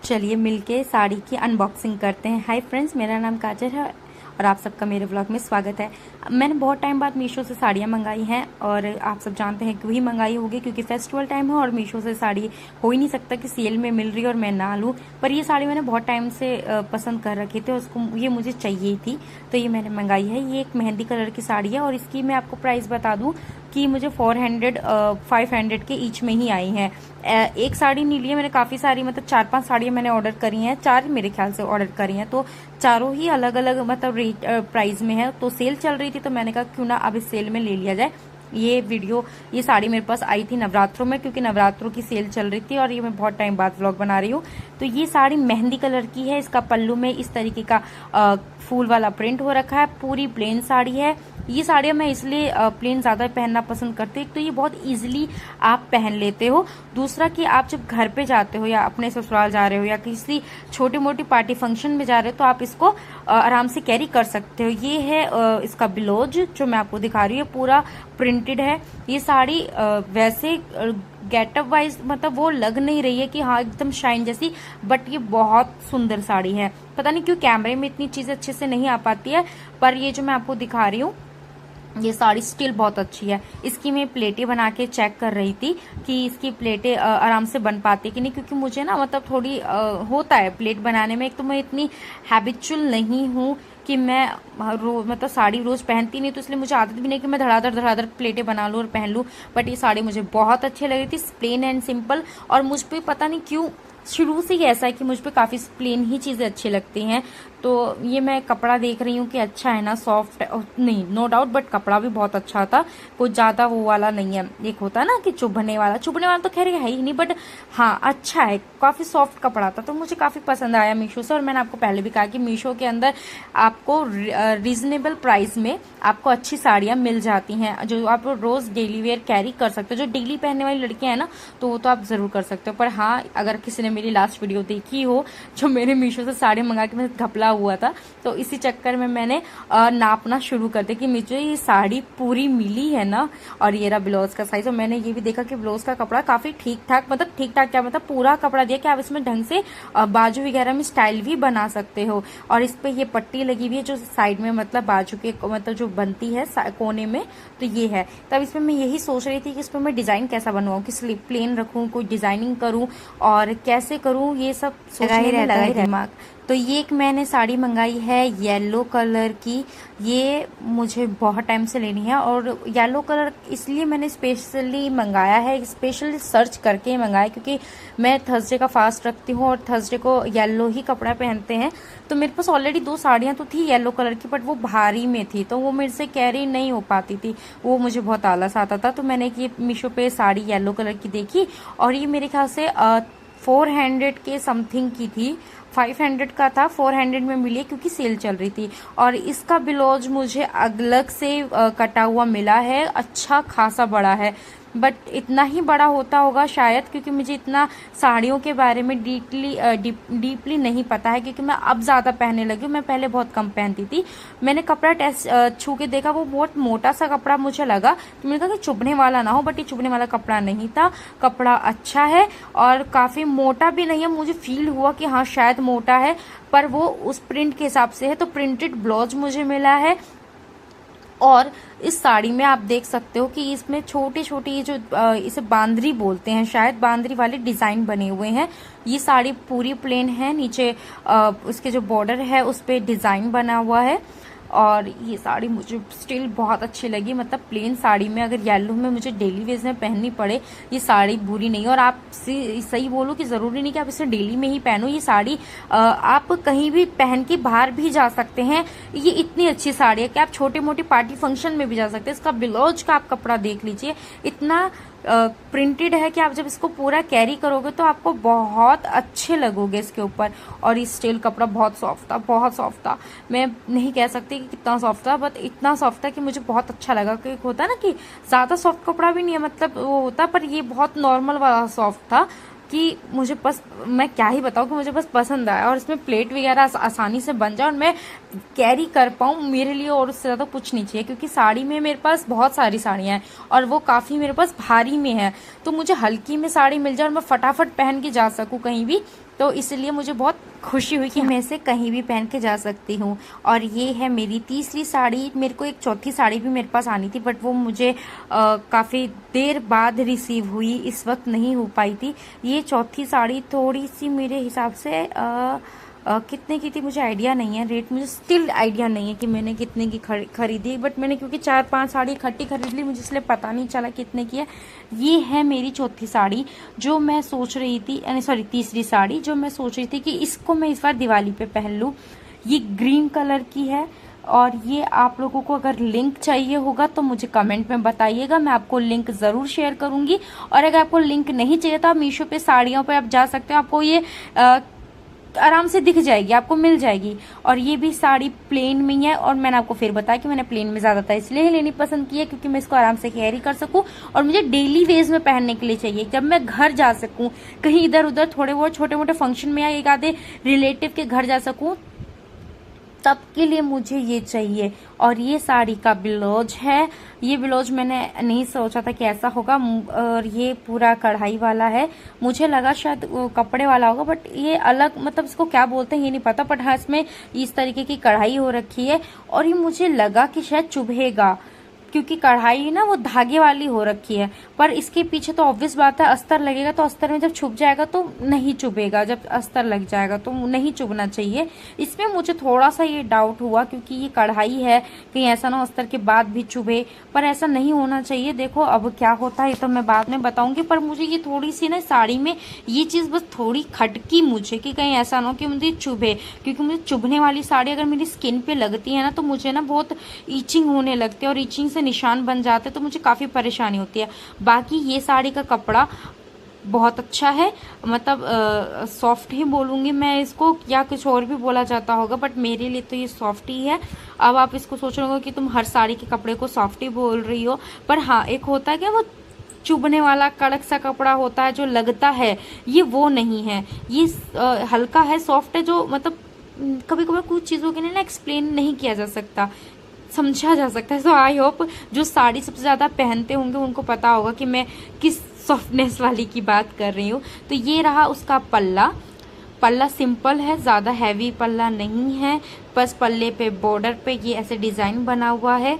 चलिए मिलके साड़ी की अनबॉक्सिंग करते हैं। हाय फ्रेंड्स, मेरा नाम काजल है और आप सबका मेरे व्लॉग में स्वागत है। मैंने बहुत टाइम बाद मीशो से साड़ियाँ मंगाई हैं और आप सब जानते हैं क्यों ही मंगाई होगी, क्योंकि फेस्टिवल टाइम है और मीशो से साड़ी हो ही नहीं सकता कि सेल में मिल रही है और मैं ना लूँ। पर ये साड़ी मैंने बहुत टाइम से पसंद कर रखी थी और उसको ये मुझे चाहिए थी, तो ये मैंने मंगाई है। ये एक मेहंदी कलर की साड़ी है और इसकी मैं आपको प्राइस बता दूँ कि मुझे 500 के ईच में ही आई है। एक साड़ी नहीं ली है मैंने, काफ़ी सारी मतलब 4-5 साड़ियाँ मैंने ऑर्डर करी हैं, 4 मेरे ख्याल से ऑर्डर करी हैं, तो चारों ही अलग अलग मतलब रेट प्राइस में है। तो सेल चल रही थी तो मैंने कहा क्यों ना अब इस सेल में ले लिया जाए। ये साड़ी मेरे पास आई थी नवरात्रों में, क्योंकि नवरात्रों की सेल चल रही थी और ये मैं बहुत टाइम बाद व्लॉग बना रही हूँ। तो ये साड़ी मेहंदी कलर की है। इसका पल्लू में इस तरीके का फूल वाला प्रिंट हो रखा है। पूरी प्लेन साड़ी है। ये साड़ियाँ मैं इसलिए प्लेन ज़्यादा पहनना पसंद करती हूँ, तो ये बहुत इजीली आप पहन लेते हो। दूसरा कि आप जब घर पे जाते हो या अपने ससुराल जा रहे हो या किसी छोटी मोटी पार्टी फंक्शन में जा रहे हो तो आप इसको आराम से कैरी कर सकते हो। ये है इसका ब्लाउज जो मैं आपको दिखा रही हूँ, पूरा प्रिंटेड है। ये साड़ी वैसे गेटअप वाइज मतलब वो लग नहीं रही है कि हाँ एकदम शाइन जैसी, बट ये बहुत सुंदर साड़ी है। पता नहीं क्यों कैमरे में इतनी चीज़ें अच्छे से नहीं आ पाती है, पर ये जो मैं आपको दिखा रही हूँ ये साड़ी स्टिल बहुत अच्छी है। इसकी मैं प्लेटें बना के चेक कर रही थी कि इसकी प्लेटें आराम से बन पाती कि नहीं, क्योंकि मुझे ना मतलब थोड़ी होता है प्लेट बनाने में। एक तो मैं इतनी हैबिचुअल नहीं हूँ कि मैं मतलब साड़ी रोज पहनती नहीं, तो इसलिए मुझे आदत भी नहीं कि मैं धड़ाधड़ प्लेटें बना लूँ और पहन लूँ। बट ये साड़ी मुझे बहुत अच्छी लग रही थी, प्लेन एंड सिंपल। और मुझ पर पता नहीं क्यों शुरू से ही ऐसा है कि मुझ पे काफ़ी प्लेन ही चीज़ें अच्छी लगती हैं। तो ये मैं कपड़ा देख रही हूँ कि अच्छा है ना, सॉफ्ट नहीं नो डाउट, बट कपड़ा भी बहुत अच्छा था। कुछ ज़्यादा वो वाला नहीं है, एक होता है ना कि चुभने वाला तो खैर है ही नहीं, बट हाँ अच्छा है, काफ़ी सॉफ्ट कपड़ा था, तो मुझे काफ़ी पसंद आया मीशो से। और मैंने आपको पहले भी कहा कि मीशो के अंदर आपको रीजनेबल प्राइस में आपको अच्छी साड़ियाँ मिल जाती हैं जो आप रोज़ डेली वेयर कैरी कर सकते हो। जो डेली पहनने वाली लड़कियाँ हैं ना, तो वो तो आप ज़रूर कर सकते हो। पर हाँ, अगर किसी ने मेरी लास्ट वीडियो देखी हो जो मेरे मीशो से साड़ी मंगा के मैं घपला हुआ था, तो इसी चक्कर में मैंने नापना शुरू कर दिया कि मुझे ये साड़ी पूरी मिली है ना। और ये रहा ब्लाउज का साइज। और मैंने ये भी देखा कि ब्लाउज का कपड़ा काफी ठीक ठाक, मतलब ठीक ठाक क्या मतलब पूरा कपड़ा दिया कि आप इसमें ढंग से बाजू वगैरह में स्टाइल भी बना सकते हो। और इस पे ये पट्टी लगी हुई है जो साइड में मतलब बाजू के मतलब जो बनती है कोने में, तो ये है। तब इसमें मैं यही सोच रही थी कि इस पर मैं डिजाइन कैसा बनवाऊं, कि स्लीव प्लेन रखूं, कोई डिजाइनिंग करूं और कैसे करूं, ये सब सोचने में लगा ही दिमाग। तो ये एक मैंने साड़ी मंगाई है येलो कलर की। ये मुझे बहुत टाइम से लेनी है और येलो कलर इसलिए मैंने स्पेशली मंगाया है, स्पेशली सर्च करके मंगाया, क्योंकि मैं थर्सडे का फास्ट रखती हूँ और थर्सडे को येलो ही कपड़ा पहनते हैं। तो मेरे पास ऑलरेडी 2 साड़ियाँ तो थी येलो कलर की, बट वो भारी में थी तो वो मेरे से कैरी नहीं हो पाती थी, वो मुझे बहुत आलस आता था। तो मैंने ये मीशो पे साड़ी येलो कलर की देखी और ये मेरे ख्याल से 400 के समथिंग की थी, 500 का था, 400 में मिली क्योंकि सेल चल रही थी। और इसका ब्लाउज मुझे अलग से कटा हुआ मिला है, अच्छा खासा बड़ा है, बट इतना ही बड़ा होता होगा शायद, क्योंकि मुझे इतना साड़ियों के बारे में डीपली नहीं पता है, क्योंकि मैं अब ज़्यादा पहनने लगी हूँ, मैं पहले बहुत कम पहनती थी। मैंने कपड़ा टेस्ट छू के देखा, वो बहुत मोटा सा कपड़ा मुझे लगा, तो मैंने कहा कि चुभने वाला ना हो, बट ये चुभने वाला कपड़ा नहीं था। कपड़ा अच्छा है और काफ़ी मोटा भी नहीं है, मुझे फील हुआ कि हाँ शायद मोटा है, पर वो उस प्रिंट के हिसाब से है। तो प्रिंटेड ब्लाउज मुझे मिला है। और इस साड़ी में आप देख सकते हो कि इसमें छोटे छोटे ये जो इसे बांदरी बोलते हैं, शायद बांदरी वाले डिजाइन बने हुए हैं। ये साड़ी पूरी प्लेन है, नीचे उसके जो बॉर्डर है उस पे डिजाइन बना हुआ है। और ये साड़ी मुझे स्टिल बहुत अच्छी लगी, मतलब प्लेन साड़ी में अगर येलो में मुझे डेली वेज में पहननी पड़े, ये साड़ी बुरी नहीं है। और आप सही बोलो कि ज़रूरी नहीं कि आप इसे डेली में ही पहनो, ये साड़ी आप कहीं भी पहन के बाहर भी जा सकते हैं। ये इतनी अच्छी साड़ी है कि आप छोटे मोटे पार्टी फंक्शन में भी जा सकते हैं। इसका ब्लाउज का आप कपड़ा देख लीजिए, इतना प्रिंटेड है कि आप जब इसको पूरा कैरी करोगे तो आपको बहुत अच्छे लगोगे इसके ऊपर। और इस स्टील कपड़ा बहुत सॉफ्ट था, बहुत सॉफ्ट था। मैं नहीं कह सकती कि कितना सॉफ्ट था, बट इतना सॉफ्ट था कि मुझे बहुत अच्छा लगा। क्योंकि होता है ना कि ज़्यादा सॉफ्ट कपड़ा भी नहीं है, मतलब वो होता, पर ये बहुत नॉर्मल वाला सॉफ्ट था कि मुझे बस, मैं क्या ही बताऊँ कि मुझे बस पसंद आया। और इसमें प्लेट वगैरह आसानी से बन जाए और मैं कैरी कर पाऊँ, मेरे लिए और उससे ज़्यादा कुछ नहीं चाहिए। क्योंकि साड़ी में मेरे पास बहुत सारी साड़ियाँ हैं और वो काफ़ी मेरे पास भारी में है, तो मुझे हल्की में साड़ी मिल जाए और मैं फटाफट पहन के जा सकूँ कहीं भी, तो इसलिए मुझे बहुत खुशी हुई कि मैं इसे कहीं भी पहन के जा सकती हूँ। और ये है मेरी तीसरी साड़ी। मेरे को एक चौथी साड़ी भी मेरे पास आनी थी, बट वो मुझे काफ़ी देर बाद रिसीव हुई, इस वक्त नहीं हो पाई थी। ये चौथी साड़ी थोड़ी सी मेरे हिसाब से कितने की थी मुझे आइडिया नहीं है, रेट मुझे स्टिल आइडिया नहीं है कि मैंने कितने की खरीदी, बट मैंने क्योंकि 4-5 साड़ी इकट्ठी खरीद ली, मुझे इसलिए पता नहीं चला कितने की है। ये है मेरी चौथी साड़ी जो मैं सोच रही थी, यानी सॉरी तीसरी साड़ी जो मैं सोच रही थी कि इसको मैं इस बार दिवाली पे पहन लूँ। ये ग्रीन कलर की है और ये आप लोगों को अगर लिंक चाहिए होगा तो मुझे कमेंट में बताइएगा, मैं आपको लिंक ज़रूर शेयर करूंगी। और अगर आपको लिंक नहीं चाहिए तो आप मीशो पे साड़ियों पे आप जा सकते हो, आपको ये आराम से दिख जाएगी, आपको मिल जाएगी। और ये भी साड़ी प्लेन में ही है, और मैंने आपको फिर बताया कि मैंने प्लेन में ज़्यादातर इसलिए ही लेनी पसंद की है क्योंकि मैं इसको आराम से कैरी कर सकूं और मुझे डेली वेज में पहनने के लिए चाहिए, जब मैं घर जा सकूं, कहीं इधर उधर थोड़े बहुत छोटे मोटे फंक्शन में या एक आधे रिलेटिव के घर जा सकूं, तब के लिए मुझे ये चाहिए। और ये साड़ी का ब्लाउज है, ये ब्लाउज मैंने नहीं सोचा था कि ऐसा होगा, और ये पूरा कढ़ाई वाला है। मुझे लगा शायद कपड़े वाला होगा, बट ये अलग, मतलब इसको क्या बोलते हैं ये नहीं पता, बट हाँ इसमें इस तरीके की कढ़ाई हो रखी है। और ये मुझे लगा कि शायद चुभेगा क्योंकि कढ़ाई ना वो धागे वाली हो रखी है, पर इसके पीछे तो ऑब्वियस बात है अस्तर लगेगा, तो अस्तर में जब छुप जाएगा तो नहीं चुभेगा, जब अस्तर लग जाएगा तो नहीं चुभना चाहिए। इसमें मुझे थोड़ा सा ये डाउट हुआ क्योंकि ये कढ़ाई है, कहीं ऐसा ना अस्तर के बाद भी चुभे, पर ऐसा नहीं होना चाहिए। देखो अब क्या होता है ये तो मैं बाद में बताऊंगी, पर मुझे ये थोड़ी सी ना साड़ी में ये चीज़ बस थोड़ी खटकी मुझे कि कहीं ऐसा ना हो कि मुझे चुभे, क्योंकि मुझे चुभने वाली साड़ी अगर मेरी स्किन पे लगती है ना तो मुझे ना बहुत ईचिंग होने लगती है और ईचिंग निशान बन जाते हैं, तो मुझे काफ़ी परेशानी होती है। बाकी ये साड़ी का कपड़ा बहुत अच्छा है, मतलब सॉफ्ट ही बोलूँगी मैं इसको, या कुछ और भी बोला जाता होगा, बट मेरे लिए तो ये सॉफ्ट ही है। अब आप इसको सोच रहे हो कि तुम हर साड़ी के कपड़े को सॉफ्ट ही बोल रही हो, पर हाँ एक होता है कि वो चुभने वाला कड़क सा कपड़ा होता है जो लगता है, ये वो नहीं है। ये हल्का है, सॉफ्ट है, जो मतलब कभी कभार कुछ चीज़ों के लिए ना एक्सप्लेन नहीं किया जा सकता, समझा जा सकता है। सो आई होप जो साड़ी सबसे ज़्यादा पहनते होंगे उनको पता होगा कि मैं किस सॉफ्टनेस वाली की बात कर रही हूँ। तो ये रहा उसका पल्ला सिंपल है, ज़्यादा हैवी पल्ला नहीं है, बस पल्ले पे बॉर्डर पे ये ऐसे डिज़ाइन बना हुआ है।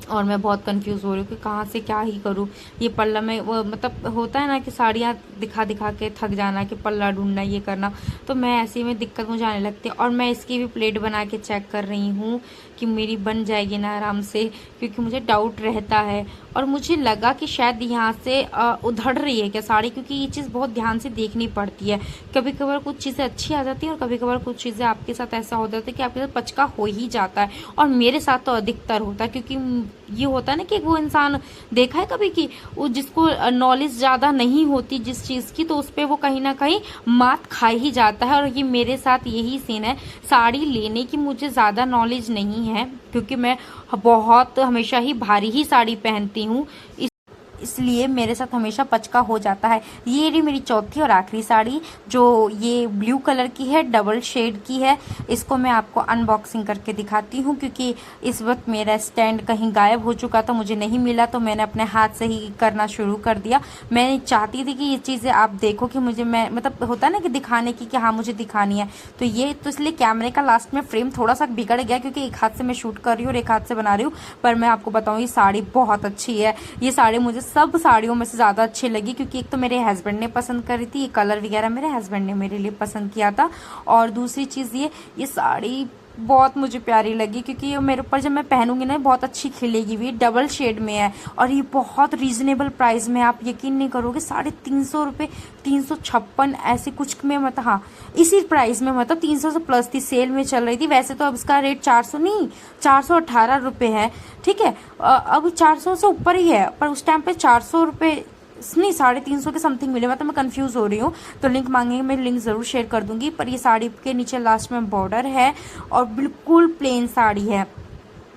और मैं बहुत कंफ्यूज हो रही हूँ कि कहाँ से क्या ही करूँ। ये पल्ला में वो मतलब होता है ना कि साड़ियाँ दिखा दिखा के थक जाना, कि पल्ला ढूंढना ये करना, तो मैं ऐसे में दिक्कत मुझे आने लगती है। और मैं इसकी भी प्लेट बना के चेक कर रही हूँ कि मेरी बन जाएगी ना आराम से, क्योंकि मुझे डाउट रहता है। और मुझे लगा कि शायद यहाँ से उधड़ रही है क्या साड़ी, क्योंकि ये चीज़ बहुत ध्यान से देखनी पड़ती है। कभी कभार कुछ चीज़ें अच्छी आ जाती हैं और कभी कभार कुछ चीज़ें आपके साथ ऐसा हो जाता है कि आपके साथ पचका हो ही जाता है, और मेरे साथ तो अधिकतर होता है। क्योंकि ये होता है ना कि वो इंसान देखा है कभी कि वो जिसको नॉलेज ज़्यादा नहीं होती जिस चीज़ की, तो उस पर वो कहीं ना कहीं मात खा ही जाता है। और ये मेरे साथ यही सीन है। साड़ी लेने की मुझे ज़्यादा नॉलेज नहीं है क्योंकि मैं बहुत हमेशा ही भारी ही साड़ी पहनती हूँ, इसलिए मेरे साथ हमेशा पचका हो जाता है। ये रही मेरी चौथी और आखिरी साड़ी जो ये ब्लू कलर की है, डबल शेड की है। इसको मैं आपको अनबॉक्सिंग करके दिखाती हूँ क्योंकि इस वक्त मेरा स्टैंड कहीं गायब हो चुका था, मुझे नहीं मिला, तो मैंने अपने हाथ से ही करना शुरू कर दिया। मैं चाहती थी कि ये चीज़ें आप देखो कि मुझे मैं मतलब होता है ना कि दिखाने की कि हाँ मुझे दिखानी है। तो ये तो इसलिए कैमरे का लास्ट में फ्रेम थोड़ा सा बिगड़ गया क्योंकि एक हाथ से मैं शूट कर रही हूँ और एक हाथ से बना रही हूँ। पर मैं आपको बताऊँ ये साड़ी बहुत अच्छी है। ये साड़ी मुझे सब साड़ियों में से ज़्यादा अच्छी लगी क्योंकि एक तो मेरे हस्बैंड ने पसंद करी थी, ये कलर वगैरह मेरे हस्बैंड ने मेरे लिए पसंद किया था। और दूसरी चीज़ ये साड़ी बहुत मुझे प्यारी लगी क्योंकि ये मेरे ऊपर जब मैं पहनूंगी ना बहुत अच्छी खिलेगी हुई, डबल शेड में है और ये बहुत रीजनेबल प्राइस में, आप यकीन नहीं करोगे 350 रुपये, 356 ऐसे कुछ में, मतलब हाँ इसी प्राइस में, मतलब 300 से प्लस थी, सेल में चल रही थी। वैसे तो अब इसका रेट 400 नहीं 418 रुपये है, ठीक है, अब 400 से ऊपर ही है, पर उस टाइम पे 400 रुपये नहीं 350 के समथिंग मिले, मतलब मैं कंफ्यूज हो रही हूँ। तो लिंक मांगेंगे, मैं लिंक ज़रूर शेयर कर दूंगी। पर ये साड़ी के नीचे लास्ट में बॉर्डर है और बिल्कुल प्लेन साड़ी है,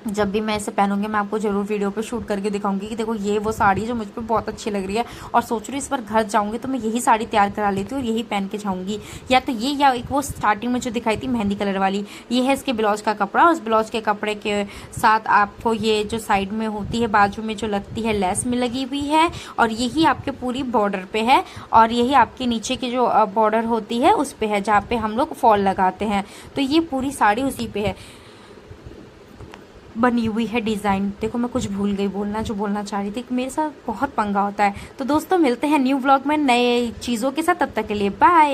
जब भी मैं इसे पहनूंगी मैं आपको जरूर वीडियो पे शूट करके दिखाऊंगी कि देखो ये वो साड़ी जो मुझ पर बहुत अच्छी लग रही है। और सोच रही हूँ इस बार घर जाऊंगी तो मैं यही साड़ी तैयार करा लेती हूँ और यही पहन के जाऊंगी, या तो ये या एक वो स्टार्टिंग में जो दिखाई थी मेहंदी कलर वाली, ये है इसके ब्लाउज का कपड़ा। उस ब्लाउज के कपड़े के साथ आपको ये जो साइड में होती है बाजू में जो लगती है लेस में लगी हुई है, और यही आपके पूरी बॉर्डर पे है, और यही आपके नीचे की जो बॉर्डर होती है उस पे है जहाँ पे हम लोग फॉल लगाते हैं। तो ये पूरी साड़ी उसी पे है बनी हुई है डिज़ाइन। देखो मैं कुछ भूल गई बोलना जो बोलना चाह रही थी, मेरे साथ बहुत पंगा होता है। तो दोस्तों मिलते हैं न्यू व्लॉग में नए चीज़ों के साथ, तब तक के लिए बाय।